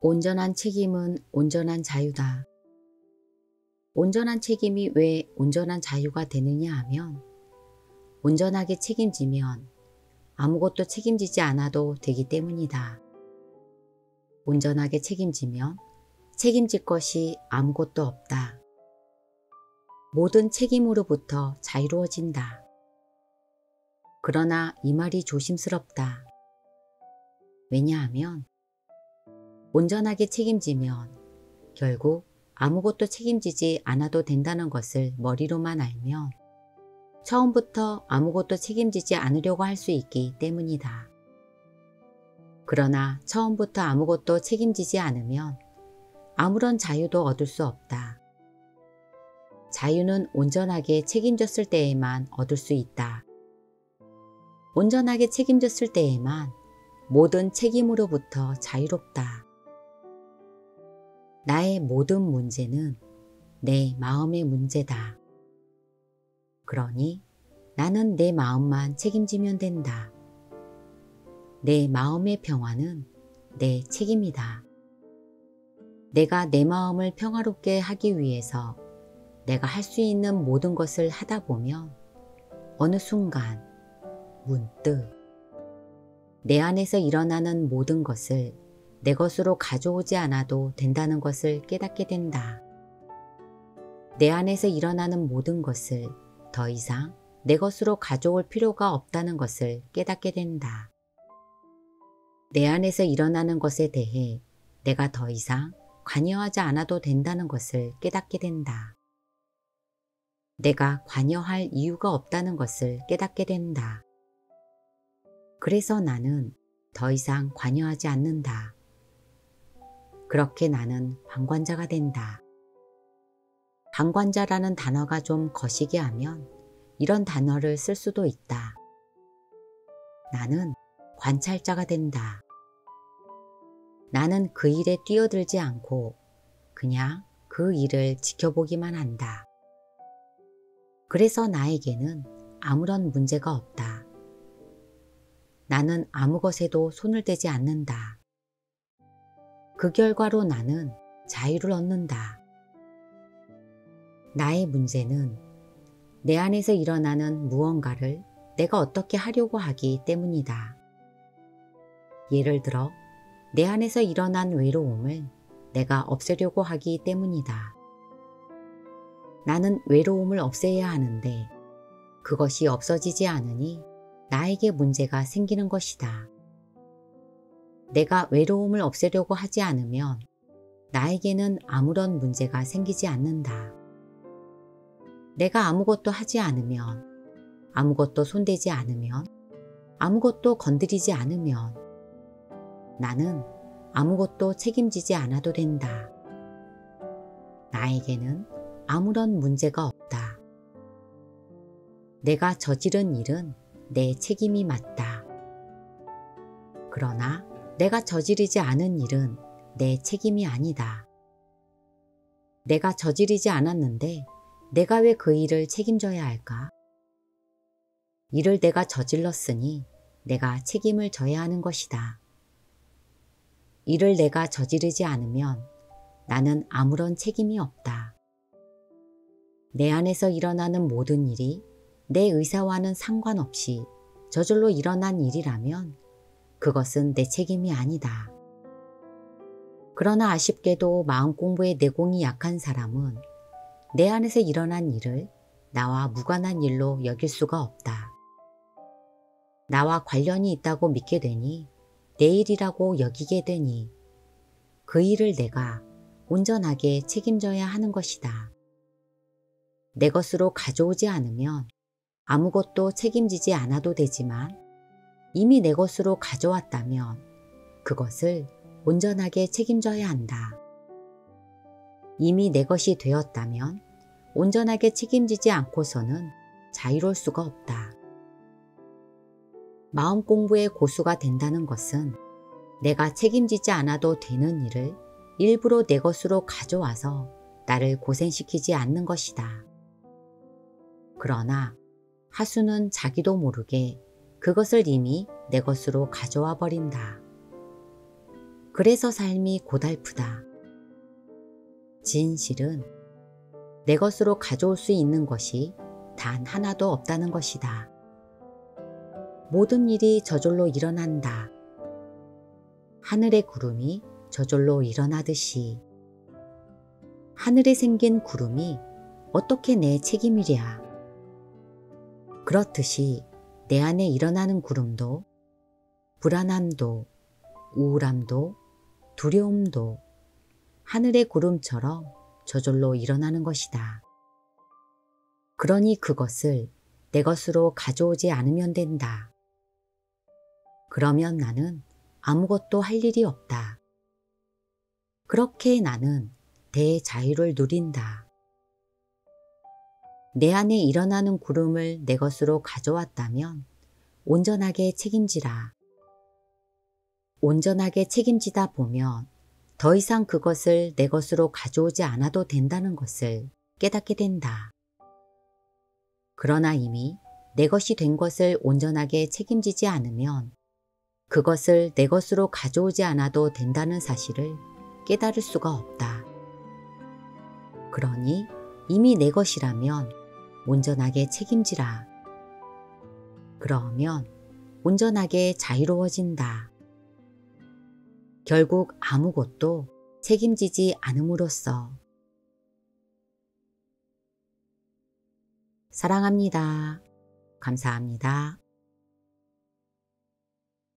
온전한 책임은 온전한 자유다. 온전한 책임이 왜 온전한 자유가 되느냐 하면 온전하게 책임지면 아무것도 책임지지 않아도 되기 때문이다. 온전하게 책임지면 책임질 것이 아무것도 없다. 모든 책임으로부터 자유로워진다. 그러나 이 말이 조심스럽다. 왜냐하면 온전하게 책임지면 결국 아무것도 책임지지 않아도 된다는 것을 머리로만 알면 처음부터 아무것도 책임지지 않으려고 할 수 있기 때문이다. 그러나 처음부터 아무것도 책임지지 않으면 아무런 자유도 얻을 수 없다. 자유는 온전하게 책임졌을 때에만 얻을 수 있다. 온전하게 책임졌을 때에만 모든 책임으로부터 자유롭다. 나의 모든 문제는 내 마음의 문제다. 그러니 나는 내 마음만 책임지면 된다. 내 마음의 평화는 내 책임이다. 내가 내 마음을 평화롭게 하기 위해서 내가 할 수 있는 모든 것을 하다 보면 어느 순간 문득 내 안에서 일어나는 모든 것을 내 것으로 가져오지 않아도 된다는 것을 깨닫게 된다. 내 안에서 일어나는 모든 것을 더 이상 내 것으로 가져올 필요가 없다는 것을 깨닫게 된다. 내 안에서 일어나는 것에 대해 내가 더 이상 관여하지 않아도 된다는 것을 깨닫게 된다. 내가 관여할 이유가 없다는 것을 깨닫게 된다. 그래서 나는 더 이상 관여하지 않는다. 그렇게 나는 방관자가 된다. 방관자라는 단어가 좀 거시기 하면 이런 단어를 쓸 수도 있다. 나는 관찰자가 된다. 나는 그 일에 뛰어들지 않고 그냥 그 일을 지켜보기만 한다. 그래서 나에게는 아무런 문제가 없다. 나는 아무 것에도 손을 대지 않는다. 그 결과로 나는 자유를 얻는다. 나의 문제는 내 안에서 일어나는 무언가를 내가 어떻게 하려고 하기 때문이다. 예를 들어 내 안에서 일어난 외로움을 내가 없애려고 하기 때문이다. 나는 외로움을 없애야 하는데 그것이 없어지지 않으니 나에게 문제가 생기는 것이다. 내가 외로움을 없애려고 하지 않으면 나에게는 아무런 문제가 생기지 않는다. 내가 아무것도 하지 않으면, 아무것도 손대지 않으면, 아무것도 건드리지 않으면 나는 아무것도 책임지지 않아도 된다. 나에게는 아무런 문제가 없다. 내가 저지른 일은 내 책임이 맞다. 그러나 내가 저지르지 않은 일은 내 책임이 아니다. 내가 저지르지 않았는데 내가 왜 그 일을 책임져야 할까? 일을 내가 저질렀으니 내가 책임을 져야 하는 것이다. 일을 내가 저지르지 않으면 나는 아무런 책임이 없다. 내 안에서 일어나는 모든 일이 내 의사와는 상관없이 저절로 일어난 일이라면 그것은 내 책임이 아니다. 그러나 아쉽게도 마음 공부에 내공이 약한 사람은 내 안에서 일어난 일을 나와 무관한 일로 여길 수가 없다. 나와 관련이 있다고 믿게 되니 내 일이라고 여기게 되니 그 일을 내가 온전하게 책임져야 하는 것이다. 내 것으로 가져오지 않으면 아무것도 책임지지 않아도 되지만 이미 내 것으로 가져왔다면 그것을 온전하게 책임져야 한다. 이미 내 것이 되었다면 온전하게 책임지지 않고서는 자유로울 수가 없다. 마음 공부의 고수가 된다는 것은 내가 책임지지 않아도 되는 일을 일부러 내 것으로 가져와서 나를 고생시키지 않는 것이다. 그러나 하수는 자기도 모르게 그것을 이미 내 것으로 가져와 버린다. 그래서 삶이 고달프다. 진실은 내 것으로 가져올 수 있는 것이 단 하나도 없다는 것이다. 모든 일이 저절로 일어난다. 하늘의 구름이 저절로 일어나듯이. 하늘에 생긴 구름이 어떻게 내 책임이랴. 그렇듯이 내 안에 일어나는 구름도 불안함도 우울함도 두려움도 하늘의 구름처럼 저절로 일어나는 것이다. 그러니 그것을 내 것으로 가져오지 않으면 된다. 그러면 나는 아무것도 할 일이 없다. 그렇게 나는 대자유를 누린다. 내 안에 일어나는 구름을 내 것으로 가져왔다면 온전하게 책임지라. 온전하게 책임지다 보면 더 이상 그것을 내 것으로 가져오지 않아도 된다는 것을 깨닫게 된다. 그러나 이미 내 것이 된 것을 온전하게 책임지지 않으면 그것을 내 것으로 가져오지 않아도 된다는 사실을 깨달을 수가 없다. 그러니 이미 내 것이라면 온전하게 책임지라. 그러면 온전하게 자유로워진다. 결국 아무것도 책임지지 않음으로써. 사랑합니다. 감사합니다.